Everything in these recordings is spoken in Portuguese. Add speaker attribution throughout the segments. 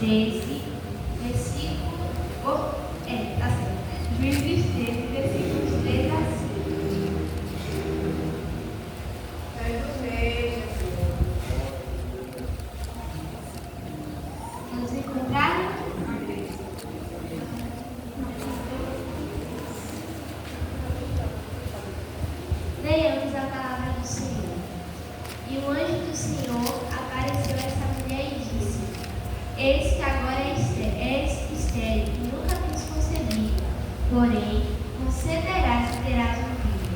Speaker 1: 13, versículo... tá certo. Juízes 13, versículos 3 a 5. Vamos encontrar? Leiamos a palavra do Senhor. E o anjo do Senhor apareceu a essa mulher e disse: Eis que agora és estéril e nunca tens concebido, porém concederás e terás um filho.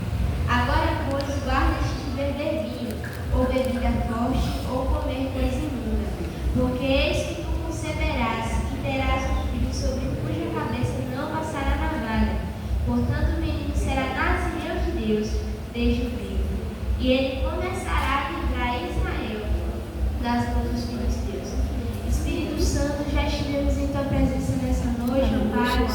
Speaker 1: Agora, pois, guarda-te de beber vinho, ou bebida forte, ou comer coisa imunda, porque eis que tu conceberás e terás um filho sobre cuja cabeça não passará navalha. Portanto, o menino será nazireu de Deus desde o ventre, e ele começará a livrar Israel das mãos dos filisteus. Espírito Santo, já estivemos em tua presença nessa noite, ó Pai,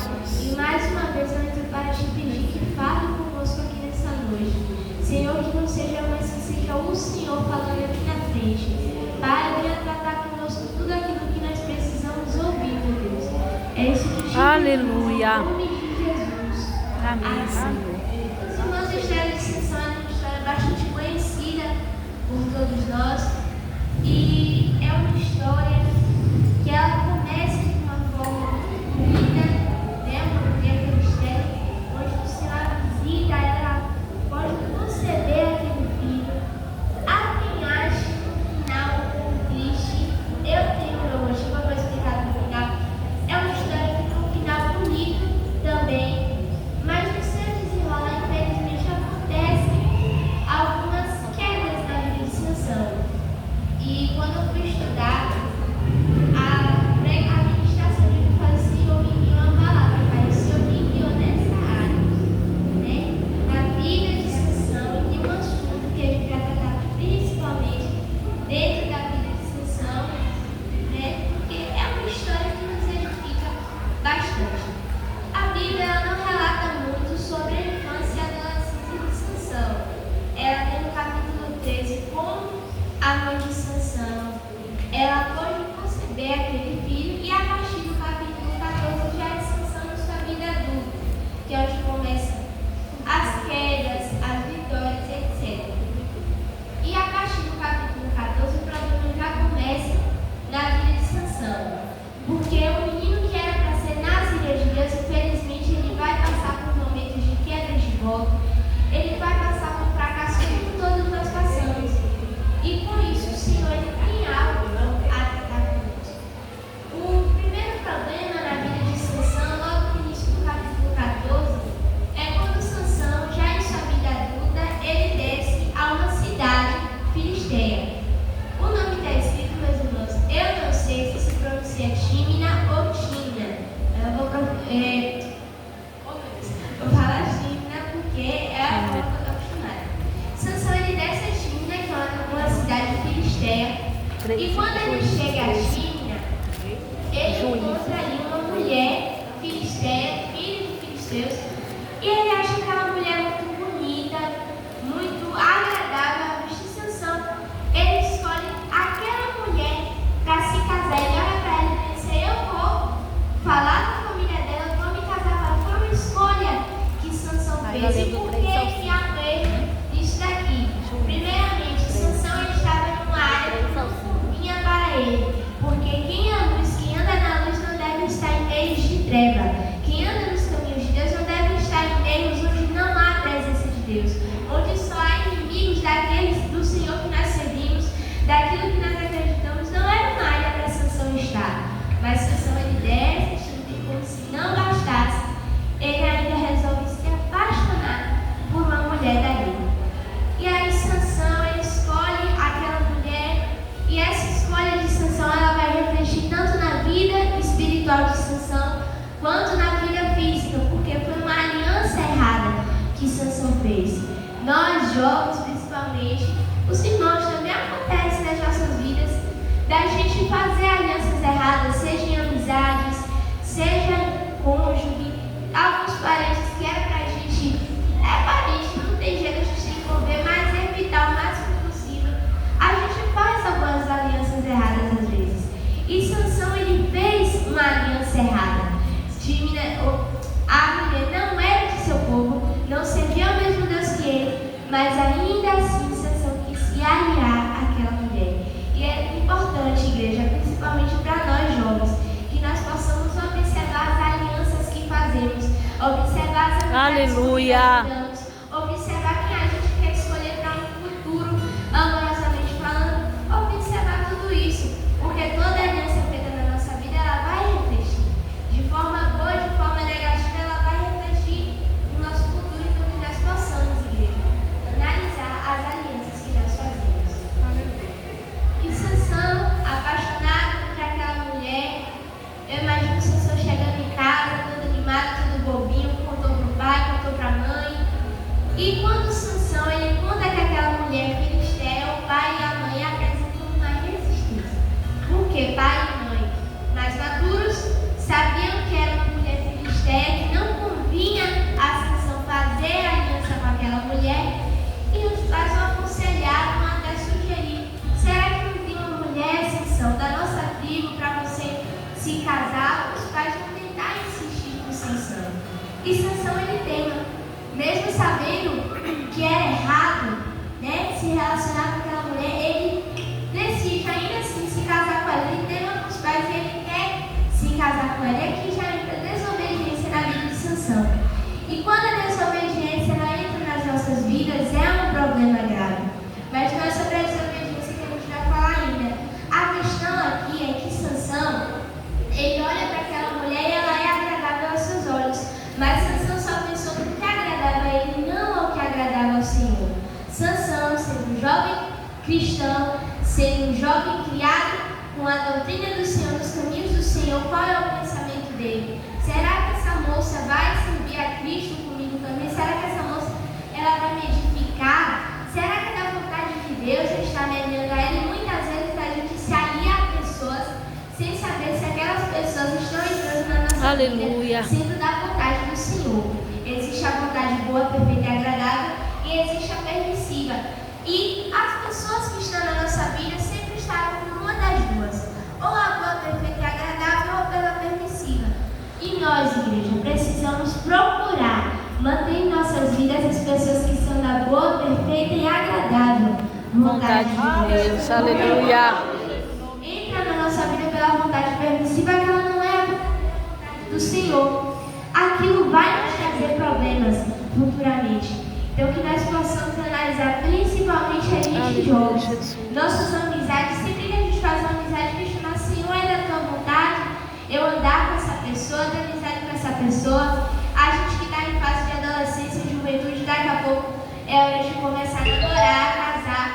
Speaker 1: e mais uma vez eu entro para te pedir que fale conosco aqui nessa noite. Senhor, que não seja mais que seja o Senhor falando aqui na frente. Pai, venha tratar conosco tudo aquilo que nós precisamos ouvir, meu Deus. É isso que te
Speaker 2: Aleluia.
Speaker 1: Em nome de Jesus.
Speaker 2: Amém, Senhor.
Speaker 1: Os irmãos da história de Sansão é uma história bastante conhecida por todos nós. E é uma história que ela começa de uma forma muito bonita, né? Uma mulher estéril, onde o Senhor a visita, ela pode conceder aquele filho. Há quem ache no final triste. Eu tenho meu motivo para explicar no final. É uma história que tem um final bonito também, mas no seu desenrolar, infelizmente, acontecem algumas quedas na vida de Sansão. E quando eu fui estudar, a administração de fazer eu me enviou uma palavra, mas o Senhor me enviou nessa área, né? Na vida de Sansão, e tem um assunto que a gente vai tratar principalmente dentro da vida de Sansão, né? Porque é uma história que nos edifica bastante. A Bíblia ela não relata muito sobre a infância e a adolescência de Sansão. Ela tem no capítulo 13 como a mãe de Sansão ela pode conceber aquele filho, e a partir do capítulo 14 já é Sansão na sua vida adulta, que é onde começam as quedas, as vitórias, etc. E a partir do capítulo 14 o problema já começa na vida de Sansão, porque o menino que era para ser nazireu de Deus, infelizmente ele vai passar por momentos de quedas de volta, ele vai passar por fracasso como todos nós passamos. E por isso o Senhor ele tem algo a tratar conosco. O primeiro problema na vida de Sansão, logo no início do capítulo 14, é quando Sansão, já em sua vida adulta, ele desce a uma cidade filisteia. O nome está escrito, meus irmãos, eu não sei se pronuncia Tímina ou Timna. Eu vou falar Tímina porque é a forma que eu estou acostumada. Sansão ele desce a Tímina, que é uma cidade filisteia, e quando ele chega a Tímina, ele encontra ali uma mulher filisteia, filha de filisteus, e ele acha aquela mulher muito bonita, muito agradável à vista de Sansão. Ele escolhe aquela mulher para se casar. Ele olha para ela e pensa: eu vou falar com a família dela, vou me casar. Foi uma escolha que Sansão fez. E por que há um erro disso daqui? Primeiramente, Sansão estava numa área que não convinha para ele, porque quem é a luz, quem anda na luz não deve estar em meios de treva. Quem anda nos caminhos de Deus não deve estar em meios onde não há a presença de Deus, onde só há inimigos daqueles do Senhor que nós servimos, daquilo que nós acreditamos. Não era uma área para Sansão estar, mas Sansão ele desce, e como se não bastasse, ele ainda resolve se apaixonar por uma mulher dali. E aí Sansão ele escolhe aquela mulher, e essa escolha de Sansão ela vai refletir tanto na vida espiritual de Sansão quanto na vida física, porque foi uma aliança errada que Sansão fez. Nós jovens principalmente, os irmãos, também acontece nas nossas vidas da gente fazer alianças erradas, seja em amizades, seja em cônjuge, alguns parentes que era pra gente, parente, não tem jeito de se envolver, mas evitar o máximo possível. A gente faz algumas alianças erradas às vezes. E Sansão ele vê observar as amizades
Speaker 2: Aleluia.
Speaker 1: que nós damos, observar quem a gente quer escolher para um futuro, amorosamente falando, observar tudo isso, porque toda aliança feita na nossa vida, ela vai refletir, de forma boa, de forma negativa, ela vai refletir no nosso futuro, então que nós possamos, igreja, analisar as alianças que nós fazemos. E Sansão, apaixonado por aquela mulher, eu imagino Sansão chegando em casa, todo animado, todo bobinho, contou pro pai, contou pra mãe. E quando Sansão ele conta que aquela mulher filistéia, o pai e a mãe apresentam uma resistência. Porque pai e mãe, mais maduros, sabiam que era uma mulher filistéia, que não convinha a Sansão fazer aliança com aquela mulher, e os pais o aconselharam até sugerir: será que não tem uma mulher, Sansão, da nossa tribo para você se casar? Os pais vão tentar insistir com Sansão. E Sansão ele tema, mesmo sabendo que era errado, né, se relacionar com aquela mulher, ele decide ainda assim se casar com ela. Ele tema com os pais e ele quer se casar com ela. E aqui já entra a desobediência na vida de Sansão. E quando a desobediência ela entra nas nossas vidas, é um problema grave. Mas não é sobre a desobediência que a gente vai falar ainda. A questão aqui é que Sansão, ele olha para aquela mulher e ela é agradável aos seus olhos. Mas Sansão só pensou no que agradava a ele, não ao que agradava ao Senhor. Sansão, sendo um jovem cristão, sendo um jovem criado com a doutrina do Senhor, nos caminhos do Senhor, qual é o pensamento dele? Será que essa moça vai servir a Cristo comigo também? Será que essa moça ela vai me edificar? Será que é da vontade de Deus está me alinhando a ela? E muitas vezes a gente se alia a pessoas sem saber se aquelas pessoas estão entrando na nossa
Speaker 2: Aleluia.
Speaker 1: vida, sendo da vontade do Senhor. Existe a vontade boa, perfeita e agradável, e existe a permissiva. E as pessoas que estão na nossa vida sempre estarão por uma das duas, ou a boa, perfeita e agradável, ou pela permissiva. E nós, igreja, precisamos procurar manter em nossas vidas as pessoas que são da boa, perfeita e agradável vontade de Deus.
Speaker 2: Aleluia.
Speaker 1: Entra na nossa vida pela vontade permissiva, que ela não é a vontade do Senhor. Aquilo vai nos trazer problemas futuramente. Então que nós possamos analisar, principalmente a gente jovens, nossas amizades. Sempre que a gente faz uma amizade, questionar: Senhor, é da tua vontade eu andar com essa pessoa, ter amizade com essa pessoa? A gente que está em fase de adolescência e juventude, daqui a pouco é hora de começar a namorar, casar.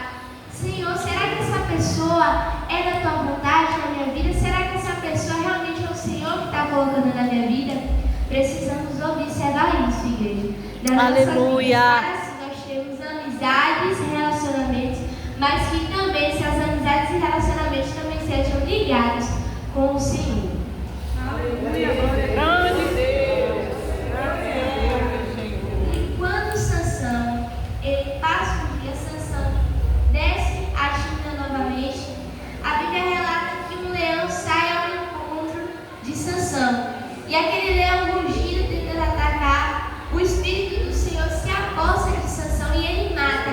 Speaker 1: Senhor, será que essa pessoa é da tua vontade na minha vida? Será que essa pessoa realmente é o Senhor que está colocando na minha vida? Precisamos observar isso, igreja.
Speaker 2: Aleluia.
Speaker 1: Assim, nós temos amizades, relacionamentos, mas que também essas amizades e relacionamentos também sejam ligados com o Senhor.
Speaker 2: Aleluia. Glória a Deus.
Speaker 1: E quando Sansão, ele passa um dia, Sansão desce a Timna novamente, a Bíblia relata que um leão sai ao encontro de Sansão. E aquele leão rugindo, tentando atacar, o Espírito do Senhor se aposta de Sansão e ele mata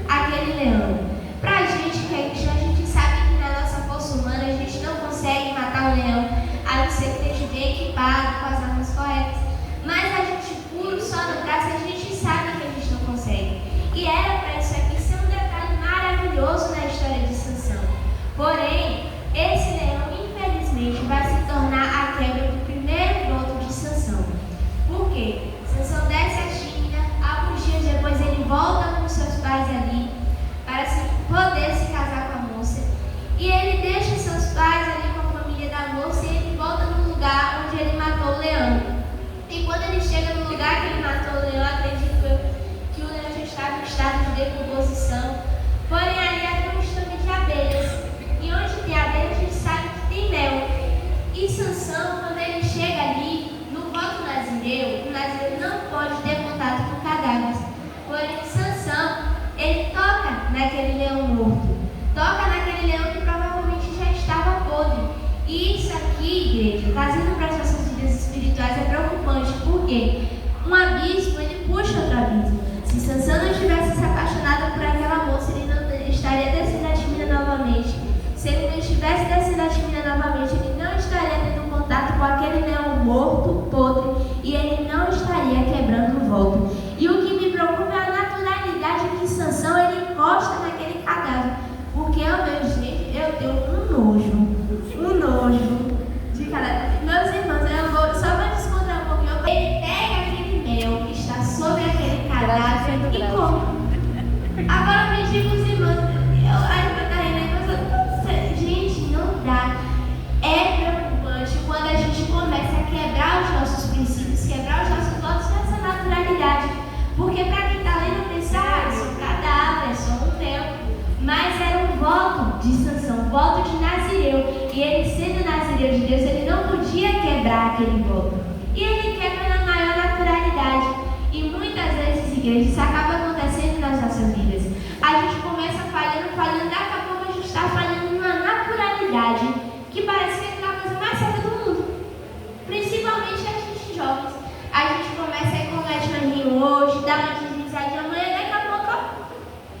Speaker 1: aquele leão. Pra gente que é cristão, a gente sabe que na nossa força humana a gente não consegue matar um leão, a não ser que esteja bem equipado, com as armas corretas. Mas a gente puro só no braço, a gente sabe que a gente não consegue. E era para isso aqui ser um detalhe maravilhoso na história de Sansão. Porém, esse leão, infelizmente, vai se tornar a quebra do primeiro voto de Sansão. Por quê? Sansão desce a Timna, alguns dias depois ele volta com seus pais ali para poder se casar com a moça. E ele deixa seus pais ali com a família da moça e ele volta no lugar onde ele matou o leão. E quando ele chega no lugar que ele matou o leão, acredito eu que o leão já estava em estado de decomposição. Porém, ali havia um estume de abelhas. E onde tem abelhas, a gente sabe que tem mel. E Sansão, quando ele chega ali, no voto nazireu, o nazireiro não pode ter contato com cadáveres. Porém, Sansão, ele toca naquele leão morto. Toca naquele leão que provavelmente já estava podre. E isso aqui, igreja, trazendo para as nossas vidas espirituais, é preocupante. Por quê? Um abismo, ele puxa outro abismo. Se Sansão não tivesse se apaixonado por aquela moça, ele não estaria descendo a Timna novamente. Se ele não estivesse descendo a Timna novamente, ele não estaria tendo contato com aquele leão morto, podre, e ele não estaria volto. E o que me preocupa é a naturalidade que Sansão ele encosta naquele cadáver. Porque, gente, eu tenho um nojo de cadáver. Meus irmãos, eu vou, só para descontar um pouquinho, ele pega aquele mel que está sobre aquele cadáver e come. Agora me diga os irmãos, a irmã está rindo, gente, não dá. É preocupante quando a gente começa a quebrar os nossos princípios, quebrar os nossos votos nessa naturalidade. Porque para quem está lendo pensar, é só um cadáver, é só um véu. Mas era um voto de Sansão, um voto de Nazireu. E ele, sendo Nazireu de Deus, ele não podia quebrar aquele voto. E ele quebra na maior naturalidade. E muitas vezes, igreja, isso acaba acontecendo nas nossas vidas. A gente começa falhando, daqui a pouco a gente está falhando numa naturalidade que parece que é a coisa mais certa do mundo. Principalmente a gente jovens. A gente começa e comete um errinho hoje, dá uma deslizadinha amanhã, daqui a pouco,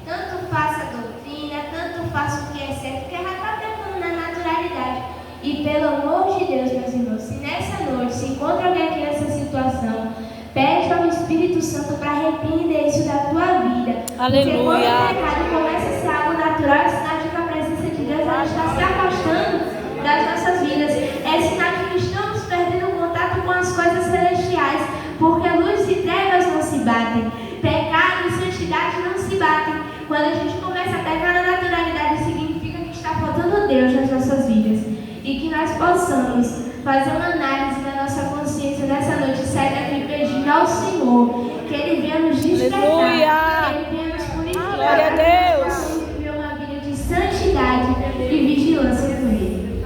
Speaker 1: tanto faça a doutrina, tanto faça o que é certo, porque já está pegando na naturalidade. E pelo amor de Deus, meus irmãos, se nessa noite se encontra alguém aqui nessa situação, pede ao Espírito Santo para repreender isso da tua vida.
Speaker 2: Aleluia.
Speaker 1: Porque quando o pecado começa a ser algo natural, é sinal de que a presença de Deus ela está se afastando das nossas vidas. É sinal de que estamos perdendo o contato com as coisas celestiais, porque luz e trevas não se batem, pecado e santidade não se batem. Quando a gente começa a pecar na naturalidade, significa que está faltando Deus nas nossas vidas. E que nós possamos fazer uma análise da nossa consciência nessa noite e sair daqui pedindo ao Senhor que Ele venha nos despertar, que Ele venha nos purificar,
Speaker 2: glória a Deus,
Speaker 1: viver uma vida de santidade e vigilância com Ele.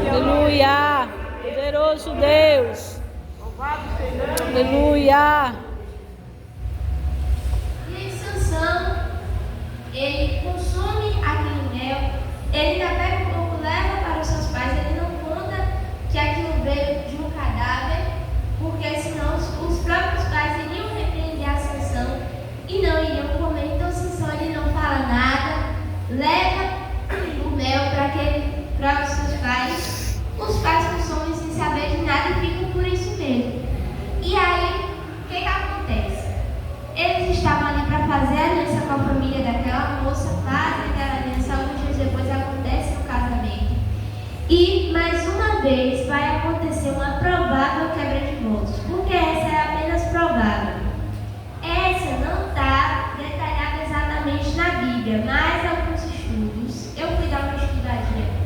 Speaker 2: Aleluia, poderoso Deus, aleluia.
Speaker 1: E Sansão, ele consome aquele mel, ele ainda pega um pouco, leva para os seus pais, ele não conta que aquilo veio de um cadáver, porque senão os próprios pais iriam repreender a Sansão e não iriam comer. Então Sansão ele não fala nada, leva o mel para os seus pais, os pais consomem sem saber de nada e ficam por isso mesmo. E aí, o que acontece? Eles estavam ali para fazer aliança com a família daquela moça, fazem aquela aliança, alguns dias depois acontece o casamento. E, mais uma vez, vai acontecer uma provável quebra de votos, porque essa é apenas provável. Essa não está detalhada exatamente na Bíblia, mas alguns estudos, eu fui dar uma estudadinha.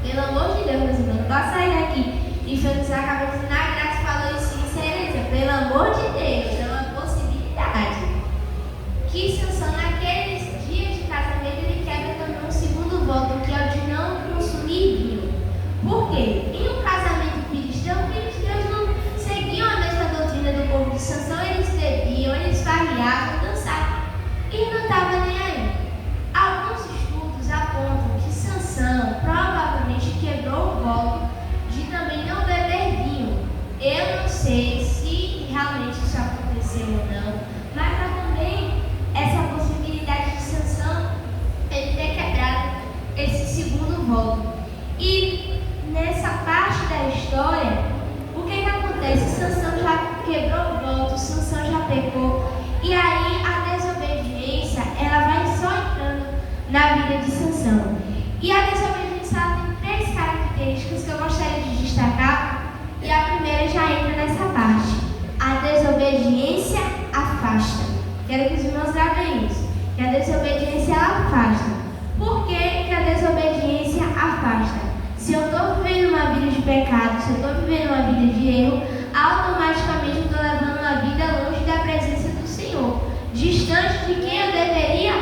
Speaker 1: Pelo amor de Deus, meus irmãos, não posso sair daqui e você acaba dizendo, a Graça falou isso em heresia. Pelo amor de Deus, é uma possibilidade. Que Sansão, naqueles dias de casamento, ele quebra também um segundo voto, que é o de não consumir vinho. Por quê? Em um casamento cristão, os cristãos não seguiam a mesma doutrina do povo de Sansão, eles bebiam, eles farreavam, dançavam e não estavam nem aí. Alguns estudos apontam que Sansão provavelmente quebrou o voto de também não beber vinho. Eu não sei se realmente isso aconteceu ou não, mas há também essa possibilidade de Sansão ele ter quebrado esse segundo voto. E nessa parte da história, o que acontece? Sansão já quebrou o voto, Sansão já pecou, e aí a desobediência ela vai só entrando na vida de Sansão. E a desobediência ela tem 3 características que eu gostaria de destacar, e a primeira já entra nessa parte. A desobediência afasta. Quero que os irmãos gravem isso. Que a desobediência ela afasta. Por que a desobediência afasta? Se eu estou vivendo uma vida de pecado, se eu estou vivendo uma vida de erro, automaticamente eu estou levando uma vida longe da presença do Senhor, distante de quem eu deveria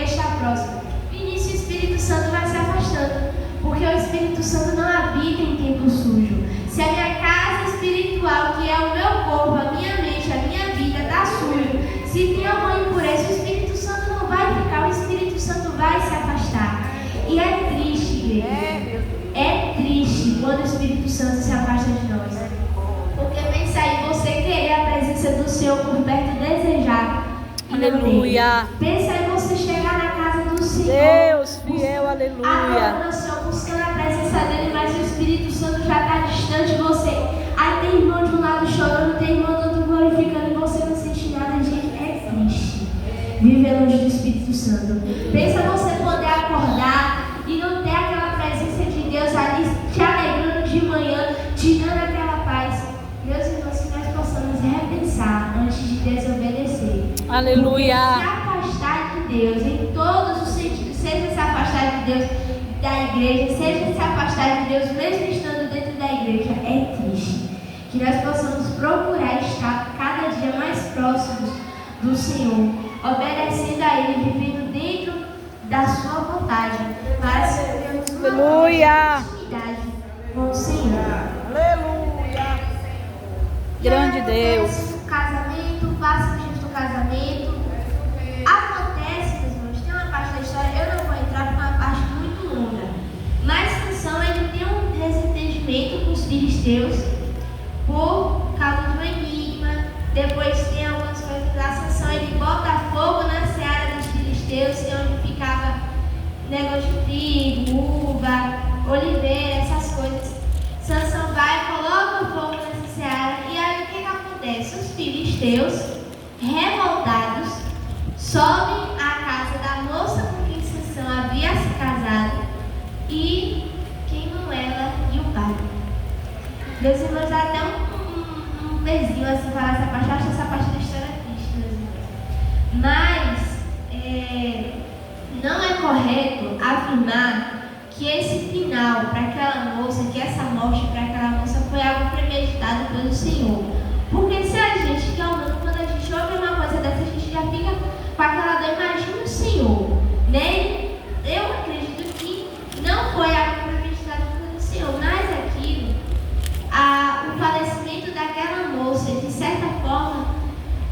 Speaker 1: estar próximo. E nisso o Espírito Santo vai se afastando, porque o Espírito Santo não habita em tempo sujo. Se a minha casa espiritual, que é o meu corpo, a minha mente, a minha vida, está sujo, se tem alguma impureza, o Espírito Santo não vai ficar, o Espírito Santo vai se afastar. E é triste, igreja. É triste quando o Espírito Santo se afasta de nós. Porque pensa aí, você querer a presença do Senhor por perto, desejar.
Speaker 2: Aleluia.
Speaker 1: Pensa aí você chegar na casa do Senhor.
Speaker 2: Deus fiel, aleluia.
Speaker 1: Adorando o Senhor, buscando a presença dele, mas o Espírito Santo já está distante de você. Aí tem irmão de um lado chorando, tem irmão do outro glorificando Santo. Pensa você poder acordar e não ter aquela presença de Deus ali te alegrando de manhã, te dando aquela paz. Meus irmãos, que nós possamos repensar antes de desobedecer.
Speaker 2: Aleluia.
Speaker 1: Porque se afastar de Deus em todos os sentidos, seja se afastar de Deus da igreja, seja se afastar de Deus mesmo estando dentro da igreja, é triste. Que nós possamos procurar estar cada dia mais próximos do Senhor, obedecendo a Ele, vivendo dentro da sua vontade, para sermos uma intimidade com o Senhor.
Speaker 2: Aleluia. Grande Deus.
Speaker 1: O casamento, passagem do casamento. Acontece, meus irmãos, tem uma parte da história, eu não vou entrar porque é uma parte muito longa. Mas Sansão, ele tem um desentendimento com os filisteus por causa do enigma. Depois tem algumas coisas da Sansão, ele bota fogo na seara dos filisteus, que é onde ficava negócio de trigo, uva, oliveira, essas coisas. Sansão vai, coloca o fogo nessa seara, e aí o que acontece? Os filisteus, revoltados, sobem à casa da moça com quem Sansão havia se casado e queimam ela e o pai. Meus irmãos, dá até um pezinho assim falar essa parte. Eu acho essa parte da história triste, meus irmãos. Mas não é correto afirmar que esse final para aquela moça, que essa morte para aquela moça foi algo premeditado pelo Senhor. Porque se a gente, que é humano, quando a gente ouve uma coisa dessa, a gente já fica com aquela dor, imagina o Senhor, né? Eu acredito que não foi algo premeditado pelo Senhor, mas aquilo, o falecimento daquela moça, de certa forma,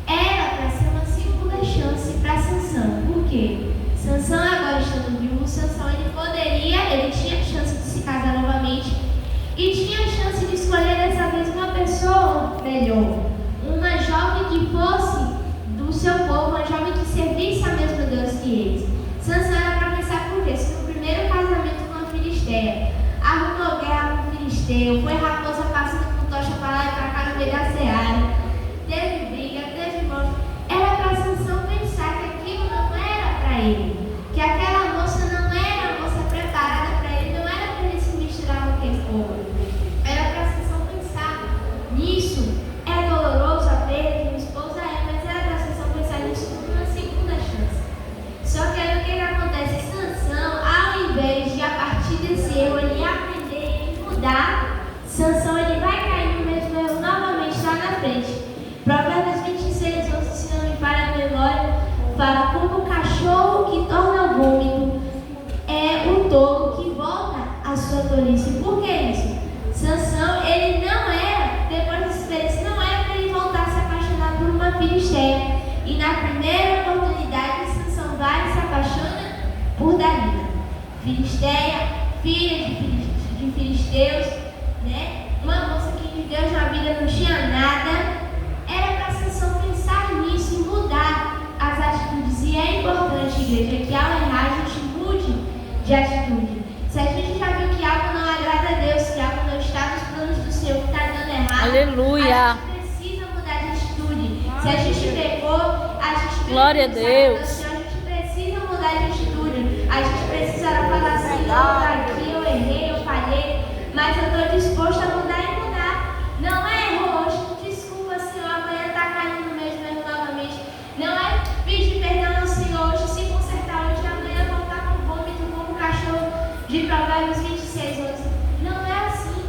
Speaker 1: era para ser uma segunda chance para Sansão. Por quê? Sansão, agora estando vivo, Sansão ele tinha chance de se casar novamente e tinha chance de escolher dessa vez uma pessoa melhor, uma jovem que fosse do seu povo, uma jovem que servisse a mesmo Deus que eles. Sansão era para pensar por quê? Se no primeiro casamento com a Filisteia arrumou guerra com o Filisteu, foi raposa passando com tocha para lá e para cá no meio da seara, teve briga, teve morte, era para Sansão pensar que aquilo não era para ele, que aquela moça não era a moça preparada para ele, não era para ele se misturar com quem for. Era para Sansão pensar nisso. É doloroso a perda de uma esposa, mas era para Sansão pensar nisso como uma segunda chance. Só que aí o que acontece? Sansão, ao invés de a partir desse erro ele aprender e mudar, Sansão ele vai cair no mesmo erro novamente lá na frente. Provérbios 26, 11, se não me falha a memória, fala: como o cachorro que torna vômito é o tolo que volta à sua tolice. Por que isso? Sansão, ele não era, depois dessa experiência, não era para ele voltar a se apaixonar por uma filisteia. E na primeira oportunidade, Sansão vai e se apaixona por Dalila, filisteia, filha de filisteus, né? Uma moça que de Deus na vida não tinha nada. Era para Sansão pensar nisso e mudar as atitudes. E é importante, igreja, que ao errar a gente mude de atitude. Se a gente já viu que algo não agrada a Deus, que algo não está nos planos do Senhor, que está dando errado,
Speaker 2: aleluia,
Speaker 1: a gente precisa mudar de atitude. Se a gente pecou, a gente
Speaker 2: glória a Deus.
Speaker 1: A gente precisa mudar de atitude. A gente precisa falar assim: aqui eu errei, eu falhei, mas eu estou disposto a mudar e mudar. Não é erro hoje, desculpa, Senhor, amanhã está caindo no mesmo erro novamente. Não é pedir perdão ao Senhor hoje, se consertar hoje, amanhã voltar com vômito como um cachorro de Provérbios 26, 11. Não é assim.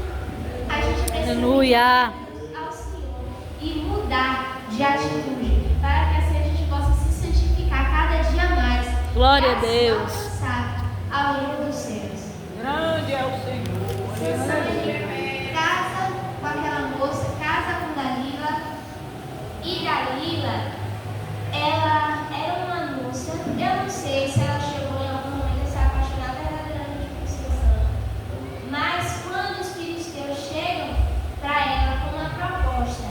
Speaker 1: A gente precisa
Speaker 2: aleluia
Speaker 1: ao Senhor e mudar de atitude, para que assim a gente possa se santificar cada dia mais.
Speaker 2: glória a Deus.
Speaker 1: Ao reino dos céus.
Speaker 2: Grande é o Senhor.
Speaker 1: Sansão, ele casa com aquela moça, casa com Dalila, e Dalila, ela era uma moça, eu não sei se ela chegou em algum momento a se apaixonar verdadeiramente por Sansão, mas quando os filisteus chegam para ela com uma proposta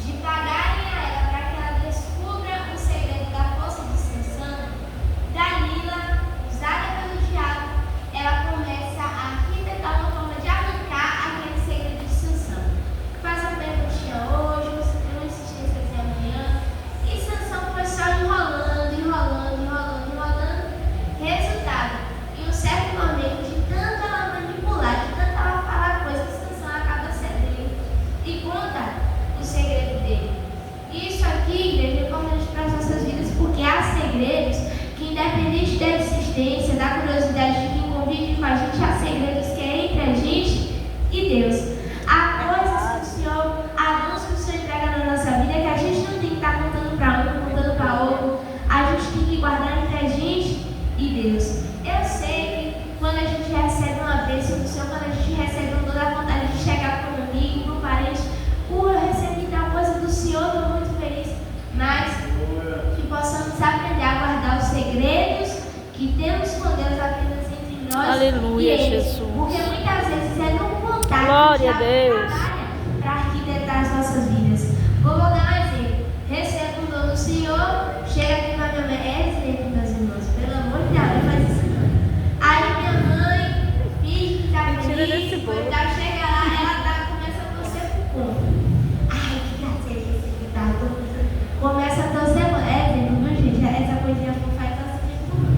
Speaker 1: de pagarem a ela para que ela descubra o segredo da força de Sansão, Dalila, usada pelo diabo, ela começa a arquitetar uma forma de arrancar aquele segredo de Sansão. Faz a perguntinha hoje, você tem uma insistência amanhã. E Sansão foi só enrolando, enrolando, enrolando, enrolando.
Speaker 2: Glória a Deus.
Speaker 1: Para arquitetar as nossas vidas. Vou dar um exemplo. Recebo um dom do Senhor, chega aqui na minha mãe, é exemplo, meus irmãos, pelo amor de Deus, não faz isso não. Aí minha mãe, finge que tá feliz, coitada, chega lá, ela começa a torcer pro corpo. Ai, que gracinha esse que tá, começa a torcer, é exemplo, viu gente, essa coisinha fofa aí torce muito.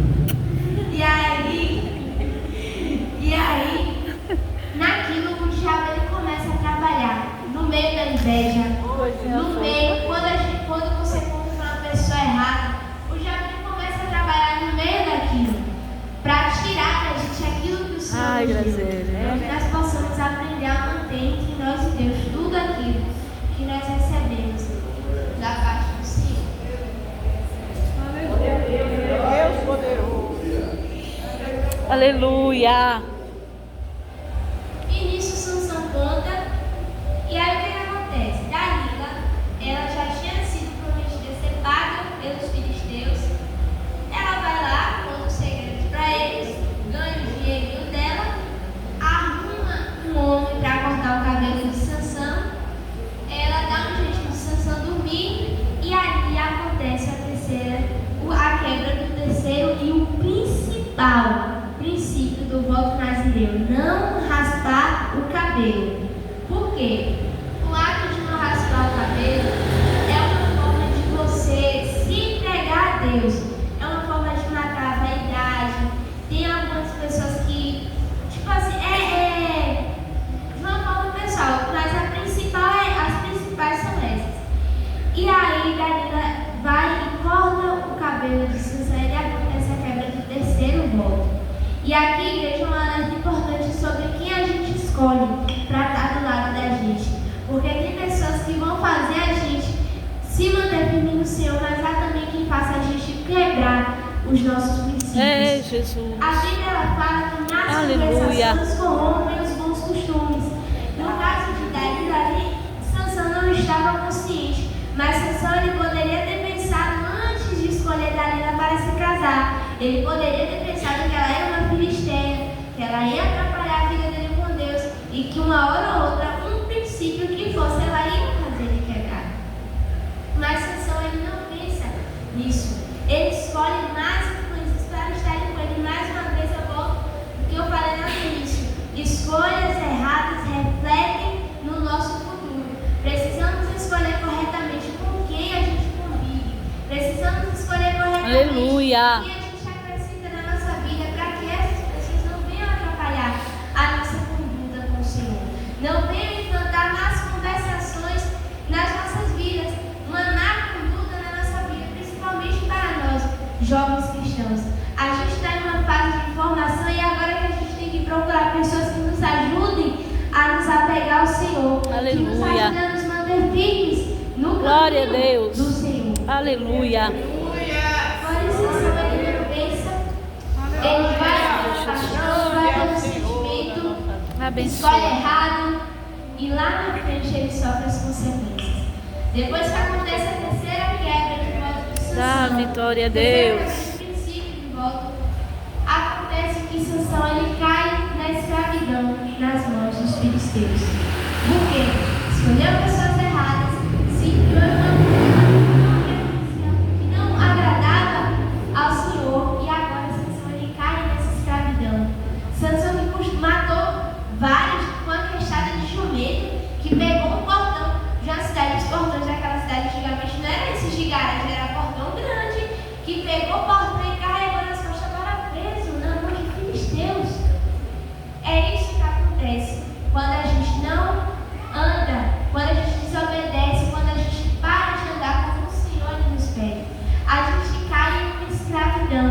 Speaker 1: E aí, naquilo o diabo ele começa a trabalhar, no meio da inveja, no meio, quando você conta uma pessoa errada, o diabo ele começa a trabalhar no meio daquilo, para tirar da gente aquilo que o Senhor nos deu. Que nós possamos aprender a manter entre nós e Deus tudo aquilo que nós recebemos da parte do Senhor.
Speaker 2: Deus poderoso. Aleluia.
Speaker 1: E nisso Sansão conta, e aí o que acontece? Dalila, ela já tinha sido prometida ser paga pelos filisteus. Ela vai lá, conta os segredos para eles, ganha o dinheirinho dela, arruma um homem para cortar o cabelo de Sansão. Ela dá um jeito de Sansão dormir, e ali acontece a quebra do terceiro e o principal princípio do voto nazireu: não raspar o cabelo. Por quê? O ato de não raspar o cabelo é uma forma de você se entregar a Deus, é uma forma de matar a vaidade. Tem algumas pessoas que, tipo assim, de uma forma pessoal, mas as principais são essas. E aí Dalila vai e corta o cabelo de Sansão e acontece a quebra do terceiro voto. E aqui, igreja, uma alerta importante sobre quem a gente escolhe para estar do lado da gente. Porque tem pessoas que vão fazer a gente se manter firme no Senhor, mas há também quem faça a gente quebrar os nossos princípios.
Speaker 2: É, Jesus.
Speaker 1: A Bíblia ela fala que más conversações corrompem os bons costumes. No caso de Dalila ali, Sansão não estava consciente, mas Sansão ele poderia ter pensado antes de escolher Dalila para se casar. Ele poderia ter pensado que ela era uma filisteia, que ela ia atrapalhar a vida dele com Deus e que uma hora ou outra, um princípio que fosse, ela ia fazer ele quebrar. Mas Sansão ele não pensa nisso. Ele escolhe mais coisas para estarem com ele. Mais uma vez eu volto do que eu falei no início. Escolhas erradas refletem no nosso futuro. Precisamos escolher corretamente com quem a gente convive. Precisamos escolher corretamente
Speaker 2: Aleluia.
Speaker 1: quem a gente acrescenta na nossa vida, para que essas pessoas não venham atrapalhar a nossa conduta com o Senhor. Não venham implantar más conversações nas nossas vidas, uma má conduta na nossa vida, principalmente para nós, jovens cristãos. A gente está em uma fase de formação e agora que a gente tem que procurar pessoas que nos ajudem a nos apegar ao Senhor,
Speaker 2: Aleluia.
Speaker 1: que nos ajudem a nos manter firmes no
Speaker 2: Glória a
Speaker 1: caminho
Speaker 2: Deus.
Speaker 1: do Senhor.
Speaker 2: Aleluia.
Speaker 1: Agora esse Sansão ele não pensa, ele vai pelo sentimento, escolhe errado e lá na frente ele sofre as consequências. Depois que acontece a terceira quebra de voto de Sansão,
Speaker 2: Dá vitória a Deus.
Speaker 1: princípio de voto, acontece que Sansão ele cai na escravidão nas mãos dos filisteus. Por quê? Escolheu pessoas erradas, se enfiou em uma que não agradava ao Senhor, e agora Sansão ele cai nessa escravidão. Sansão que matou vários com a queixada de jumento, que pegou um portão de uma cidade. Os portões daquela cidade antigamente não eram esses de garagem, era portão grande, que pegou o portão e carregou nas costas, agora preso na mão de filisteus. É isso que acontece quando a gente não anda, quando a gente desobedece, quando a gente para de andar como o Senhor nos pede. A gente cai em uma escravidão.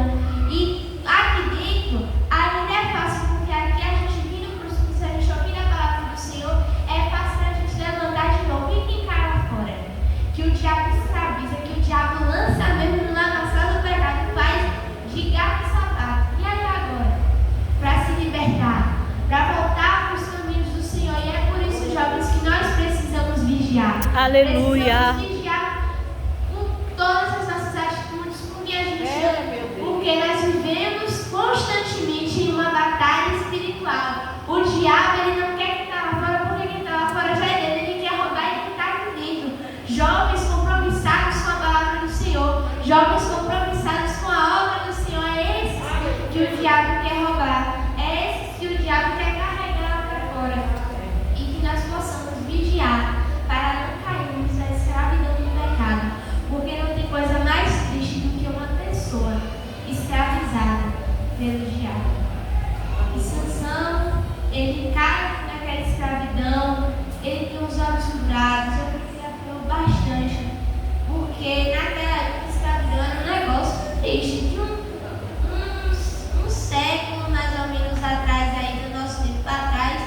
Speaker 1: E aqui dentro ainda é fácil, porque aqui a gente vindo para os cultos, a gente ouvir a palavra do Senhor, é fácil a gente levantar de novo. E quem cai lá fora? Que o diabo escraviza, que o diabo lança mesmo no lamaçal do pecado, faz de gato e sapato. E aí agora? Para se libertar, para voltar para os caminhos do Senhor. E é por isso, jovens, que nós precisamos vigiar.
Speaker 2: Aleluia.
Speaker 1: Precisamos vigiar com todas as nossas atitudes, com quem a gente ama, porque nós vivemos constantemente em uma batalha espiritual. O diabo ele não quer que está lá fora, porque ele tem os olhos dourados. Eu me desafiou bastante, porque naquela época escravidão era um negócio triste. De um século mais ou menos atrás, aí do nosso tempo atrás,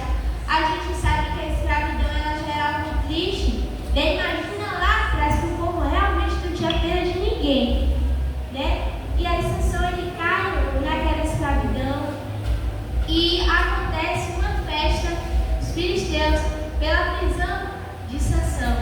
Speaker 1: a gente sabe que a escravidão ela já era algo triste. Daí imagina lá atrás que o povo realmente não tinha pena de ninguém, né? E aí Sansão ele cai naquela escravidão e acontece uma festa dos filisteus pela prisão de Sansão.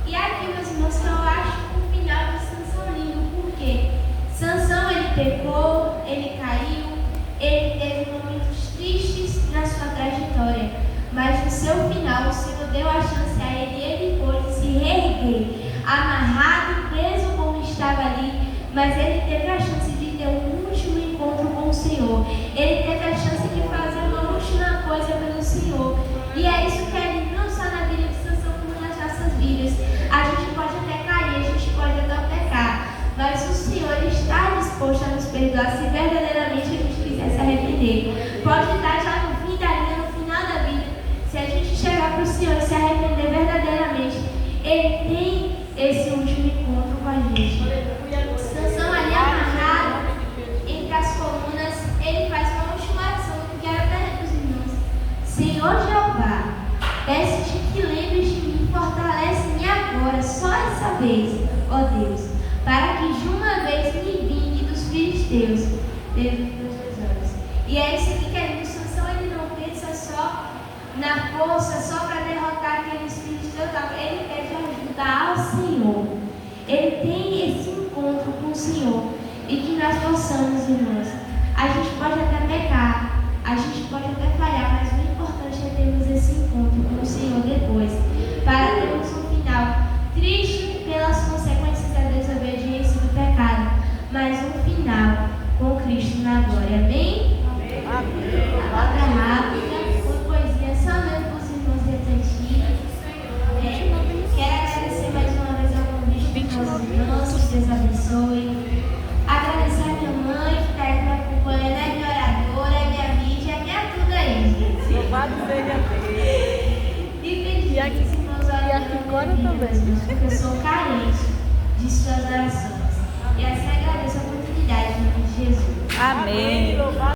Speaker 1: E aqui, meus irmãos, eu acho o final de Sansão lindo, porque Sansão ele pecou, ele caiu, ele teve momentos tristes na sua trajetória, mas no seu final o Senhor deu a chance a ele e ele pôde se reerguer, amarrado, preso como estava ali, mas ele teve a chance de ter um último encontro com o Senhor. Ele teve a chance de fazer uma última coisa pelo Senhor. E é isso que é lindo, não só na vida de Sansão, como nas nossas vidas. A gente pode até cair, a gente pode até pecar, mas o Senhor está disposto a nos perdoar se verdadeiramente a gente quiser se arrepender. Pode estar já no fim da vida, no final da vida, se a gente chegar para o Senhor e se arrepender verdadeiramente, Ele tem esse último encontro com a gente. Sansão ali amarrado entre as colunas, ele faz uma última oração que eu quero dar para os irmãos. Senhor Jeová, peço-te que lembres de mim, fortalece-me agora, só essa vez, ó Deus, para que de uma vez me vingue dos filisteus dentro dos meus olhos. E é isso que queremos. Sansão ele não pensa só na força, só para derrotar aqueles filisteus, ele pede ajuda ao Senhor. Ele tem esse encontro com o Senhor. E que nós possamos, irmãos, a gente pode até pecar, a gente pode até falhar, mas o importante é termos esse encontro com o Senhor depois, para termos um final triste pelas consequências da desobediência e do pecado, mas um final com Cristo na glória. Amém? Amém. A palavra rápida, uma poesia só mesmo para os irmãos refletirem. Quero agradecer mais uma vez ao convite dos nossos irmãos, que Deus abençoe. Agradecer a minha mãe que está aqui me acompanhando, é minha oradora, é minha mídia, é minha tudo aí.
Speaker 2: Louvado seja Deus.
Speaker 1: E pedir que os irmãos orem também, porque eu sou carente de suas orações. E assim agradeço a oportunidade em nome de Jesus.
Speaker 2: Amém.